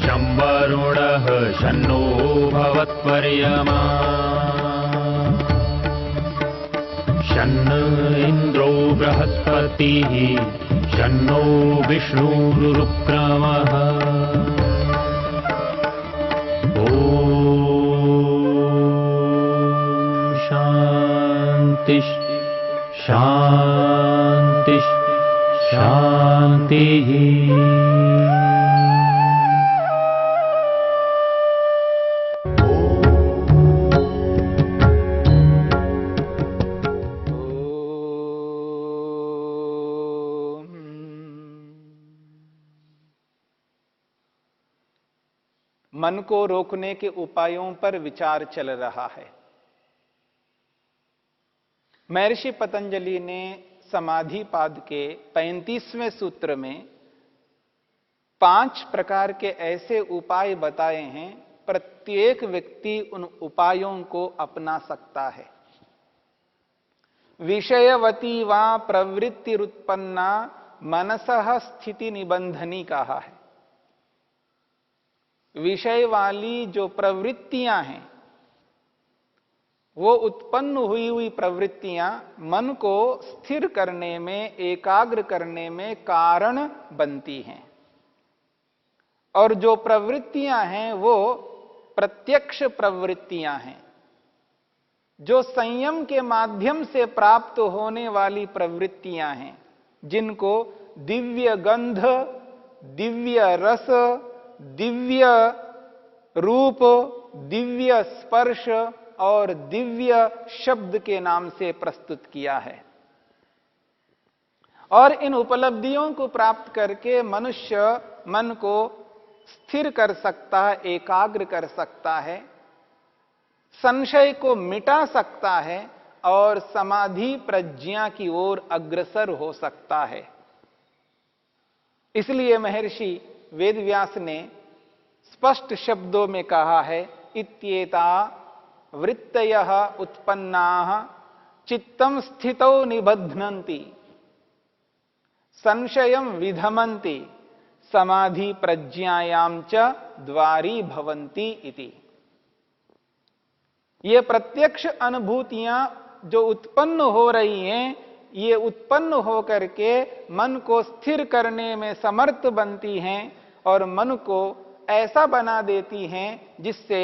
शं वरुणः शन्नो भवत्वर्यमा शन्न इन्द्रो बृहस्पतिः शन्नो विष्णुरुक्रमः ॐ शान्ति शान्ति शान्तिः। मन को रोकने के उपायों पर विचार चल रहा है। महर्षि पतंजलि ने समाधिपाद के 35वें सूत्र में 5 प्रकार के ऐसे उपाय बताए हैं, प्रत्येक व्यक्ति उन उपायों को अपना सकता है। विषयवती वा प्रवृत्तिरुत्पन्ना मनसः स्थिति निबंधनी कहा है। विषय वाली जो प्रवृत्तियां हैं, वो उत्पन्न हुई प्रवृत्तियां मन को स्थिर करने में, एकाग्र करने में कारण बनती हैं। और जो प्रवृत्तियां हैं वो प्रत्यक्ष प्रवृत्तियां हैं, जो संयम के माध्यम से प्राप्त होने वाली प्रवृत्तियां हैं, जिनको दिव्य गंध, दिव्य रस, दिव्य रूप, दिव्य स्पर्श और दिव्य शब्द के नाम से प्रस्तुत किया है। और इन उपलब्धियों को प्राप्त करके मनुष्य मन को स्थिर कर सकता है, एकाग्र कर सकता है, संशय को मिटा सकता है और समाधि प्रज्ञा की ओर अग्रसर हो सकता है। इसलिए महर्षि वेदव्यास ने स्पष्ट शब्दों में कहा है, इत्येता वृत्तयः उत्पन्नाः चित्तं स्थितौ निबध्नन्ति संशयं विधमन्ति समाधि प्रज्ञायां च द्वारी भवन्ति इति। ये प्रत्यक्ष अनुभूतियां जो उत्पन्न हो रही हैं, ये उत्पन्न होकर के मन को स्थिर करने में समर्थ बनती हैं और मन को ऐसा बना देती हैं जिससे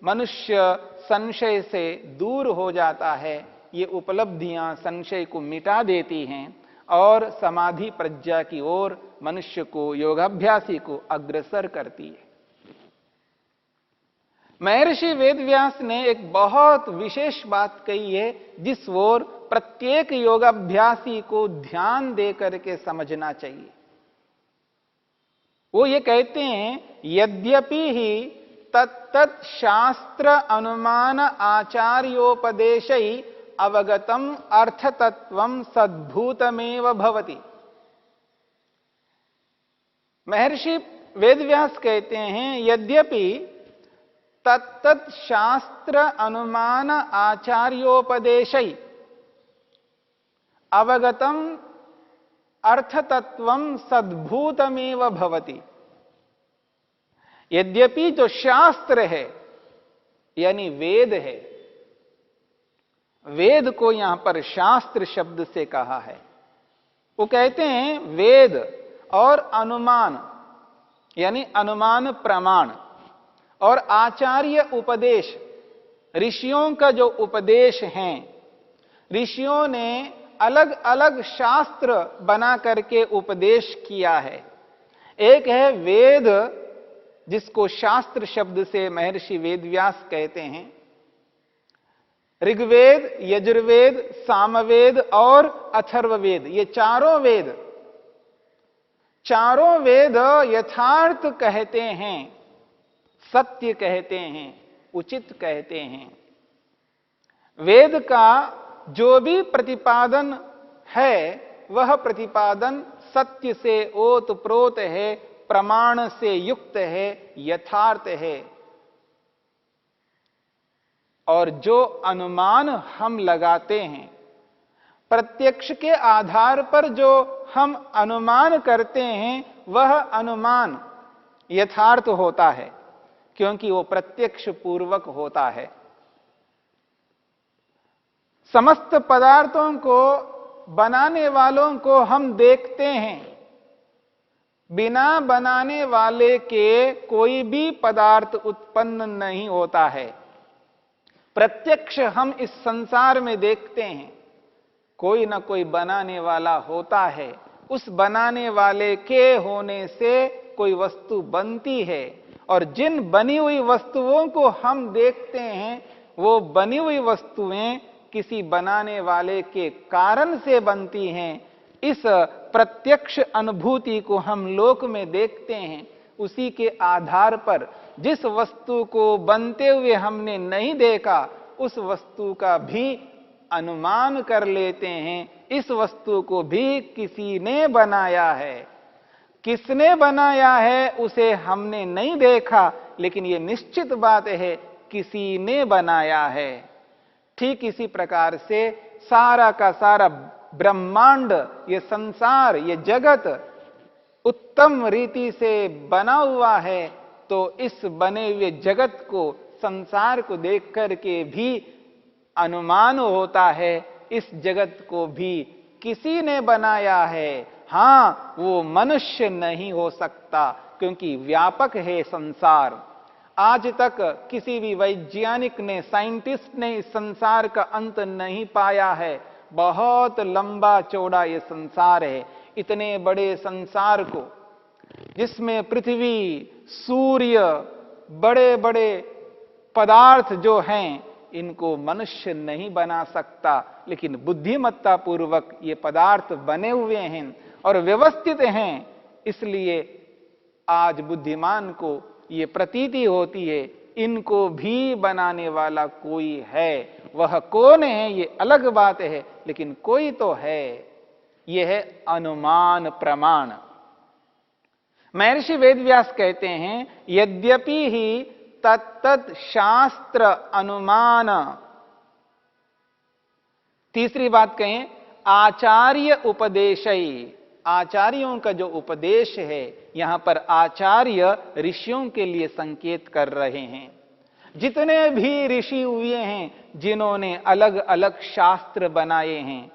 मनुष्य संशय से दूर हो जाता है। ये उपलब्धियां संशय को मिटा देती हैं और समाधि प्रज्ञा की ओर मनुष्य को, योगाभ्यासी को अग्रसर करती है। महर्षि वेदव्यास ने एक बहुत विशेष बात कही है, जिस ओर प्रत्येक योगाभ्यासी को ध्यान दे करके समझना चाहिए। वो ये कहते हैं, यद्यपि ही तत्तत् शास्त्र अनुमान आचार्योपदेशै अवगतम अर्थतत्वम सद्भूतमेव भवति। महर्षि वेदव्यास कहते हैं, यद्यपि तत्तत् शास्त्र अनुमान आचार्योपदेशै अवगतम अर्थतत्वम सद्भूतमेव भवति। यद्यपि जो शास्त्र है यानी वेद है, वेद को यहां पर शास्त्र शब्द से कहा है। वो कहते हैं वेद और अनुमान यानी अनुमान प्रमाण और आचार्य उपदेश, ऋषियों का जो उपदेश है, ऋषियों ने अलग अलग शास्त्र बना करके उपदेश किया है। एक है वेद, जिसको शास्त्र शब्द से महर्षि वेदव्यास कहते हैं। ऋग्वेद, यजुर्वेद, सामवेद और अथर्ववेद, ये चारों वेद यथार्थ कहते हैं, सत्य कहते हैं, उचित कहते हैं। वेद का जो भी प्रतिपादन है वह प्रतिपादन सत्य से ओतप्रोत है, प्रमाण से युक्त है, यथार्थ है। और जो अनुमान हम लगाते हैं, प्रत्यक्ष के आधार पर जो हम अनुमान करते हैं, वह अनुमान यथार्थ होता है, क्योंकि वो प्रत्यक्ष पूर्वक होता है। समस्त पदार्थों को बनाने वालों को हम देखते हैं। बिना बनाने वाले के कोई भी पदार्थ उत्पन्न नहीं होता है। प्रत्यक्ष हम इस संसार में देखते हैं, कोई ना कोई बनाने वाला होता है। उस बनाने वाले के होने से कोई वस्तु बनती है, और जिन बनी हुई वस्तुओं को हम देखते हैं, वो बनी हुई वस्तुएं किसी बनाने वाले के कारण से बनती हैं। इस प्रत्यक्ष अनुभूति को हम लोक में देखते हैं। उसी के आधार पर जिस वस्तु को बनते हुए हमने नहीं देखा, उस वस्तु का भी अनुमान कर लेते हैं, इस वस्तु को भी किसी ने बनाया है। किसने बनाया है उसे हमने नहीं देखा, लेकिन यह निश्चित बात है किसी ने बनाया है। ठीक इसी प्रकार से सारा का सारा ब्रह्मांड, ये संसार, ये जगत उत्तम रीति से बना हुआ है, तो इस बने हुए जगत को, संसार को देख करके भी अनुमान होता है इस जगत को भी किसी ने बनाया है। हां, वो मनुष्य नहीं हो सकता, क्योंकि व्यापक है संसार। आज तक किसी भी वैज्ञानिक ने, साइंटिस्ट ने इस संसार का अंत नहीं पाया है। बहुत लंबा चौड़ा ये संसार है। इतने बड़े संसार को, जिसमें पृथ्वी, सूर्य, बड़े बड़े पदार्थ जो हैं, इनको मनुष्य नहीं बना सकता, लेकिन बुद्धिमत्ता पूर्वक ये पदार्थ बने हुए हैं और व्यवस्थित हैं। इसलिए आज बुद्धिमान को ये प्रतीति होती है, इनको भी बनाने वाला कोई है। वह कौन है ये अलग बात है, लेकिन कोई तो है। यह है अनुमान प्रमाण। महर्षि वेदव्यास कहते हैं, यद्यपि ही तत्तत् शास्त्र अनुमान। तीसरी बात कहें, आचार्य उपदेशई। आचार्यों का जो उपदेश है, यहां पर आचार्य ऋषियों के लिए संकेत कर रहे हैं। जितने भी ऋषि हुए हैं, जिन्होंने अलग अलग शास्त्र बनाए हैं,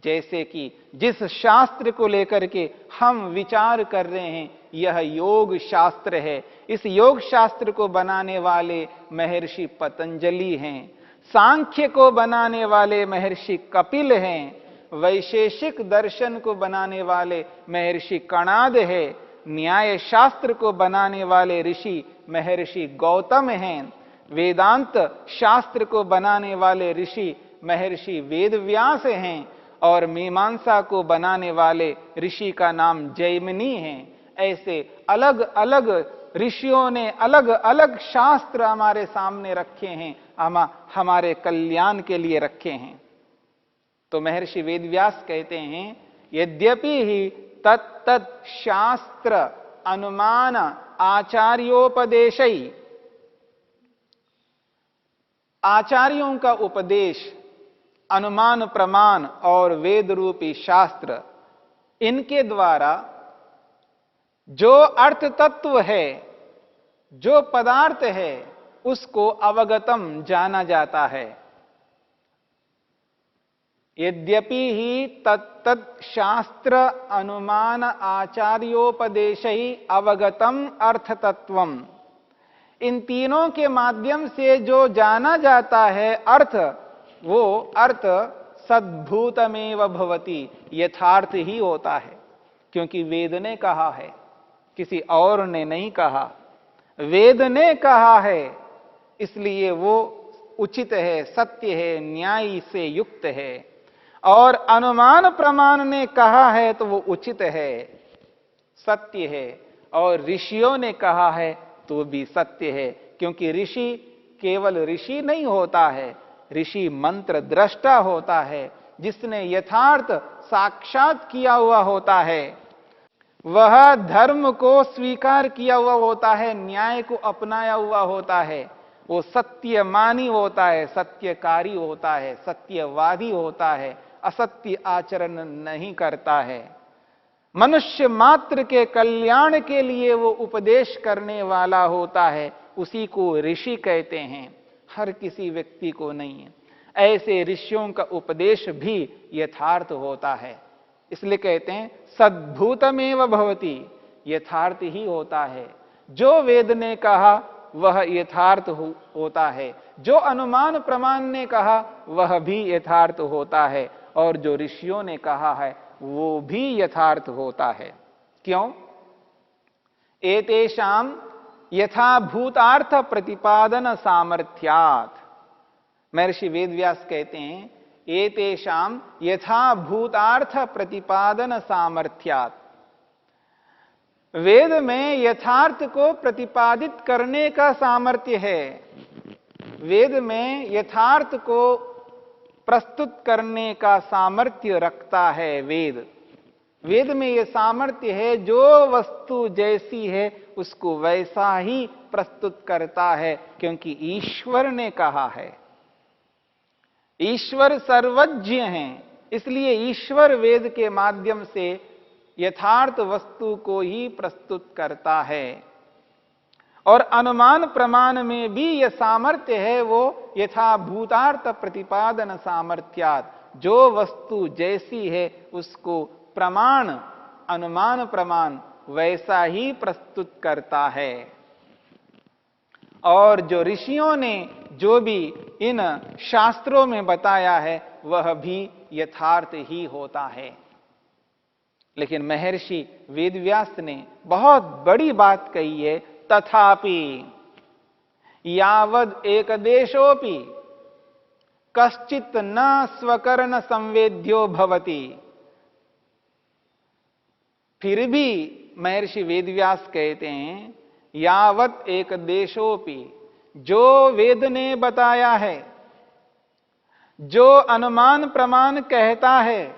जैसे कि जिस शास्त्र को लेकर के हम विचार कर रहे हैं, यह योग शास्त्र है। इस योग शास्त्र को बनाने वाले महर्षि पतंजलि हैं। सांख्य को बनाने वाले महर्षि कपिल हैं। वैशेषिक दर्शन को बनाने वाले महर्षि कणाद है। न्याय शास्त्र को बनाने वाले ऋषि महर्षि गौतम हैं। वेदांत शास्त्र को बनाने वाले ऋषि महर्षि वेदव्यास हैं। और मीमांसा को बनाने वाले ऋषि का नाम जैमिनी है। ऐसे अलग अलग ऋषियों ने अलग अलग शास्त्र हमारे सामने रखे हैं, हमारे कल्याण के लिए रखे हैं। तो महर्षि वेदव्यास कहते हैं, यद्यपि ही तत्तत् शास्त्र अनुमान आचार्योपदेशई। आचार्यों का उपदेश, अनुमान प्रमाण और वेद रूपी शास्त्र, इनके द्वारा जो अर्थ तत्व है, जो पदार्थ है, उसको अवगतम जाना जाता है। यद्यपि ही तत्तत् शास्त्र अनुमान आचार्योपदेशई अवगतम अर्थ तत्वम। इन तीनों के माध्यम से जो जाना जाता है अर्थ, वो अर्थ सद्भूतमेव भवति, यथार्थ ही होता है। क्योंकि वेद ने कहा है, किसी और ने नहीं कहा। वेद ने कहा है, इसलिए वो उचित है, सत्य है, न्याय से युक्त है। और अनुमान प्रमाण ने कहा है तो वो उचित है, सत्य है। और ऋषियों ने कहा है तो भी सत्य है। क्योंकि ऋषि केवल ऋषि नहीं होता है, ऋषि मंत्र दृष्टा होता है, जिसने यथार्थ साक्षात किया हुआ होता है। वह धर्म को स्वीकार किया हुआ होता है, न्याय को अपनाया हुआ होता है। वो सत्यमानी होता है, सत्यकारी होता है, सत्यवादी होता है, असत्य आचरण नहीं करता है। मनुष्य मात्र के कल्याण के लिए वो उपदेश करने वाला होता है, उसी को ऋषि कहते हैं, हर किसी व्यक्ति को नहीं है। ऐसे ऋषियों का उपदेश भी यथार्थ होता है, इसलिए कहते हैं सद्भूतमेव भवति, यथार्थ ही होता है। जो वेद ने कहा वह यथार्थ होता है, जो अनुमान प्रमाण ने कहा वह भी यथार्थ होता है, और जो ऋषियों ने कहा है वो भी यथार्थ होता है। क्यों? एतेषाम यथाभूतार्थ प्रतिपादन सामर्थ्यात्, महर्षि वेदव्यास कहते हैं एतेषाम यथाभूतार्थ प्रतिपादन सामर्थ्यात्, वेद में यथार्थ को प्रतिपादित करने का सामर्थ्य है। वेद में यथार्थ को प्रस्तुत करने का सामर्थ्य रखता है वेद। वेद में यह सामर्थ्य है, जो वस्तु जैसी है उसको वैसा ही प्रस्तुत करता है, क्योंकि ईश्वर ने कहा है। ईश्वर सर्वज्ञ हैं, इसलिए ईश्वर वेद के माध्यम से यथार्थ वस्तु को ही प्रस्तुत करता है। और अनुमान प्रमाण में भी यह सामर्थ्य है, वो यथाभूतार्थ प्रतिपादन सामर्थ्यात्, जो वस्तु जैसी है उसको प्रमाण, अनुमान प्रमाण वैसा ही प्रस्तुत करता है। और जो ऋषियों ने जो भी इन शास्त्रों में बताया है वह भी यथार्थ ही होता है। लेकिन महर्षि वेदव्यास ने बहुत बड़ी बात कही है, तथापि यावद एकदेशोपि कश्चित न स्वकर्ण संवेद्यो भवति। फिर भी महर्षि वेदव्यास कहते हैं यावत एक देशोपि, जो वेद ने बताया है, जो अनुमान प्रमाण कहता है,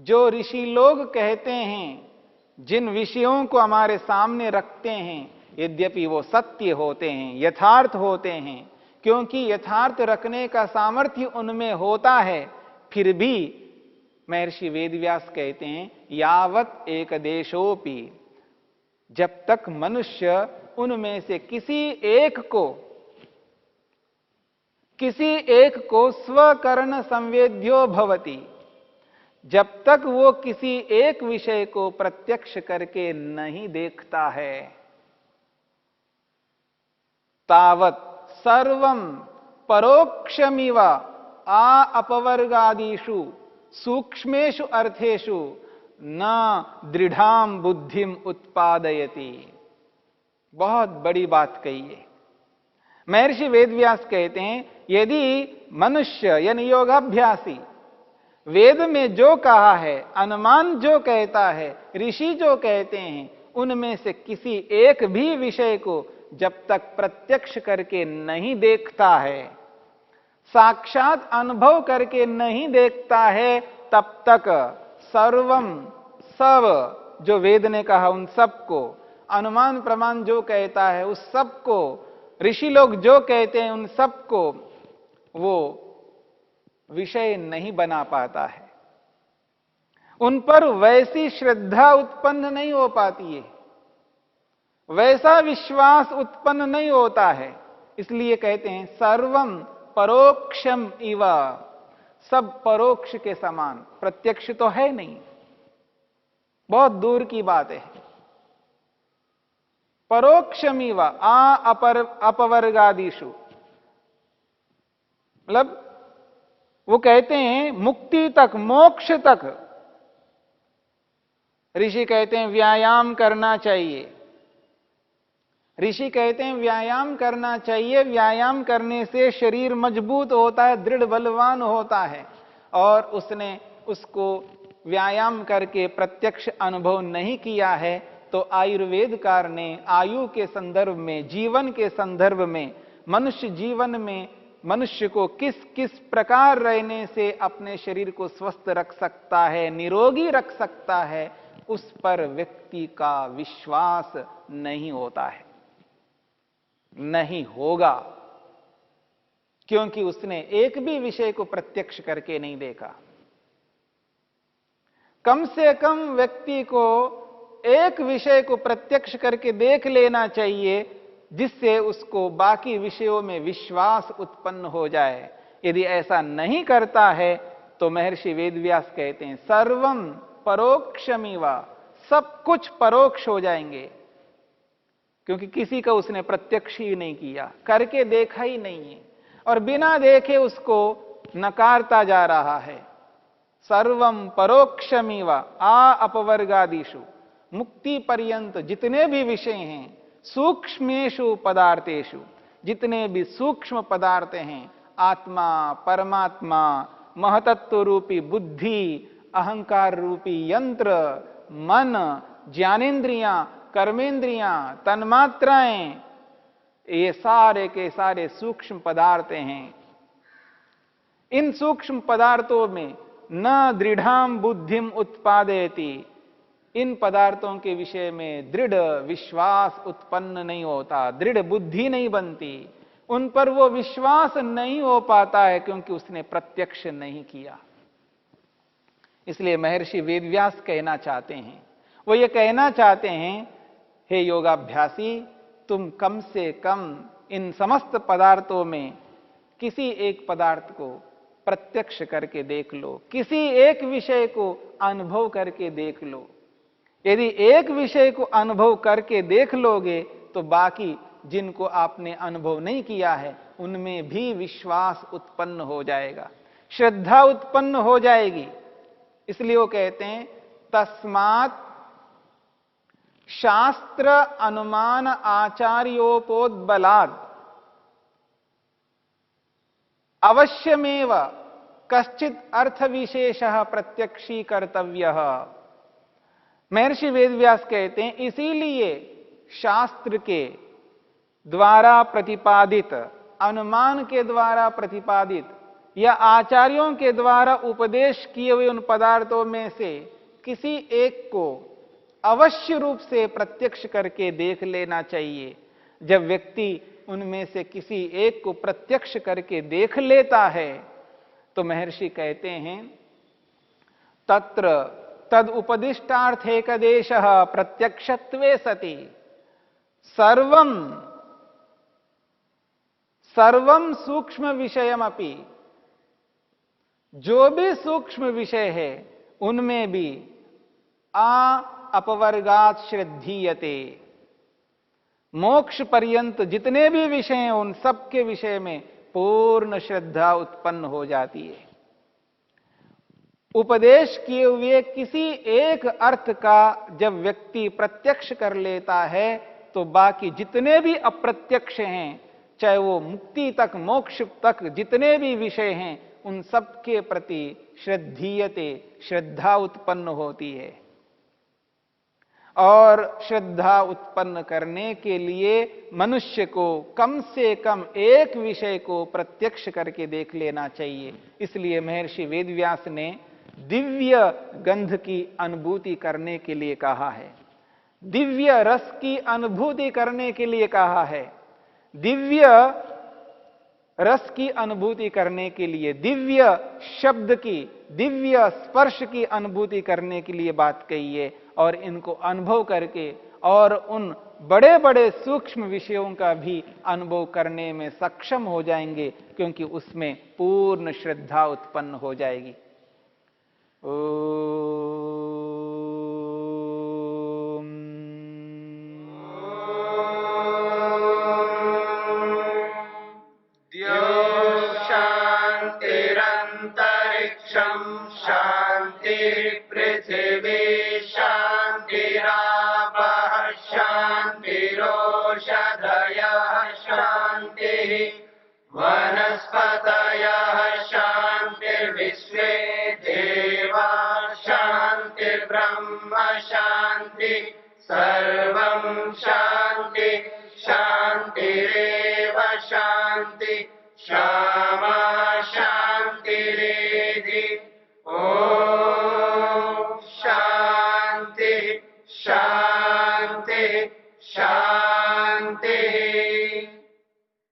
जो ऋषि लोग कहते हैं, जिन विषयों को हमारे सामने रखते हैं, यद्यपि वो सत्य होते हैं, यथार्थ होते हैं, क्योंकि यथार्थ रखने का सामर्थ्य उनमें होता है, फिर भी महर्षि वेदव्यास कहते हैं यावत एक देशोपि, जब तक मनुष्य उनमें से किसी एक को स्वकर्ण संवेद्यो भवति, जब तक वो किसी एक विषय को प्रत्यक्ष करके नहीं देखता है, तावत सर्वं परोक्षमिव आ अपवर्गादिषु सूक्ष्मेषु अर्थेषु न दृढ़ाम बुद्धिम उत्पादयति। बहुत बड़ी बात कही है। महर्षि वेदव्यास कहते हैं यदि मनुष्य यानी योगाभ्यासी वेद में जो कहा है, अनुमान जो कहता है, ऋषि जो कहते हैं, उनमें से किसी एक भी विषय को जब तक प्रत्यक्ष करके नहीं देखता है, साक्षात अनुभव करके नहीं देखता है, तब तक सर्वम, सब जो वेद ने कहा उन सब को, अनुमान प्रमाण जो कहता है उस सब को, ऋषि लोग जो कहते हैं उन सब को वो विषय नहीं बना पाता है। उन पर वैसी श्रद्धा उत्पन्न नहीं हो पाती है, वैसा विश्वास उत्पन्न नहीं होता है। इसलिए कहते हैं सर्वम परोक्षम इव, सब परोक्ष के समान, प्रत्यक्ष तो है नहीं, बहुत दूर की बात है। परोक्षमिव आ अपवर्गादिषु, मतलब वो कहते हैं मुक्ति तक, मोक्ष तक ऋषि कहते हैं व्यायाम करना चाहिए। ऋषि कहते हैं व्यायाम करना चाहिए, व्यायाम करने से शरीर मजबूत होता है, दृढ़ बलवान होता है। और उसने उसको व्यायाम करके प्रत्यक्ष अनुभव नहीं किया है, तो आयुर्वेदकार ने आयु के संदर्भ में, जीवन के संदर्भ में, मनुष्य जीवन में मनुष्य को किस किस प्रकार रहने से अपने शरीर को स्वस्थ रख सकता है, निरोगी रख सकता है, उस पर व्यक्ति का विश्वास नहीं होता है, नहीं होगा, क्योंकि उसने एक भी विषय को प्रत्यक्ष करके नहीं देखा। कम से कम व्यक्ति को एक विषय को प्रत्यक्ष करके देख लेना चाहिए, जिससे उसको बाकी विषयों में विश्वास उत्पन्न हो जाए। यदि ऐसा नहीं करता है तो महर्षि वेदव्यास कहते हैं सर्वम परोक्षमिवा, सब कुछ परोक्ष हो जाएंगे, क्योंकि किसी का उसने प्रत्यक्ष ही नहीं किया, करके देखा ही नहीं है, और बिना देखे उसको नकारता जा रहा है। सर्वम परोक्षमिवा आ अपवर्गादिषु, मुक्ति पर्यंत जितने भी विषय हैं, सूक्ष्मेषु पदार्थेषु, जितने भी सूक्ष्म पदार्थ हैं, आत्मा, परमात्मा, महतत्व रूपी बुद्धि, अहंकार रूपी यंत्र, मन, ज्ञानेन्द्रियां, कर्मेंद्रियां, तन्मात्राएं, ये सारे के सारे सूक्ष्म पदार्थ हैं। इन सूक्ष्म पदार्थों में न दृढ़ाम बुद्धिम उत्पादयति, इन पदार्थों के विषय में दृढ़ विश्वास उत्पन्न नहीं होता, दृढ़ बुद्धि नहीं बनती, उन पर वो विश्वास नहीं हो पाता है, क्योंकि उसने प्रत्यक्ष नहीं किया। इसलिए महर्षि वेदव्यास कहना चाहते हैं, वो ये कहना चाहते हैं, हे योगाभ्यासी, तुम कम से कम इन समस्त पदार्थों में किसी एक पदार्थ को प्रत्यक्ष करके देख लो, किसी एक विषय को अनुभव करके देख लो। यदि एक विषय को अनुभव करके देख लोगे तो बाकी जिनको आपने अनुभव नहीं किया है उनमें भी विश्वास उत्पन्न हो जाएगा, श्रद्धा उत्पन्न हो जाएगी। इसलिए वो कहते हैं तस्मात् शास्त्र अनुमान आचार्योपोद्बलात् अवश्यमेव कश्चित अर्थ विशेषः प्रत्यक्षी कर्तव्यः। महर्षि वेदव्यास कहते हैं इसीलिए शास्त्र के द्वारा प्रतिपादित, अनुमान के द्वारा प्रतिपादित या आचार्यों के द्वारा उपदेश किए हुए उन पदार्थों में से किसी एक को अवश्य रूप से प्रत्यक्ष करके देख लेना चाहिए। जब व्यक्ति उनमें से किसी एक को प्रत्यक्ष करके देख लेता है तो महर्षि कहते हैं तत्र तद उपदिष्टार्थेकदेशः प्रत्यक्षत्वे सति सर्वम सर्वम सूक्ष्म विषयमपि, जो भी सूक्ष्म विषय है उनमें भी अपवर्गात् श्रद्धीयते, मोक्ष पर्यंत जितने भी विषय हैं उन सब के विषय में पूर्ण श्रद्धा उत्पन्न हो जाती है। उपदेश किए हुए किसी एक अर्थ का जब व्यक्ति प्रत्यक्ष कर लेता है तो बाकी जितने भी अप्रत्यक्ष हैं, चाहे वो मुक्ति तक, मोक्ष तक जितने भी विषय हैं, उन सब के प्रति श्रद्धीयते, श्रद्धा उत्पन्न होती है। और श्रद्धा उत्पन्न करने के लिए मनुष्य को कम से कम एक विषय को प्रत्यक्ष करके देख लेना चाहिए। इसलिए महर्षि वेदव्यास ने दिव्य गंध की अनुभूति करने के लिए कहा है, दिव्य रस की अनुभूति करने के लिए कहा है, दिव्य रस की अनुभूति करने के लिए, दिव्य शब्द की, दिव्य स्पर्श की अनुभूति करने के लिए बात कही है। और इनको अनुभव करके और उन बड़े बड़े सूक्ष्म विषयों का भी अनुभव करने में सक्षम हो जाएंगे, क्योंकि उसमें पूर्ण श्रद्धा उत्पन्न हो जाएगी। शांतिरंतरिक्षं शांति पृथिवी शांतिरापः शांतिरोषधयः शांतिः वनस्पतयः शांतिर्विश्वे देवा शांतिर्ब्रह्म शांति सर्वं शांति शांतिरेव शांति शांति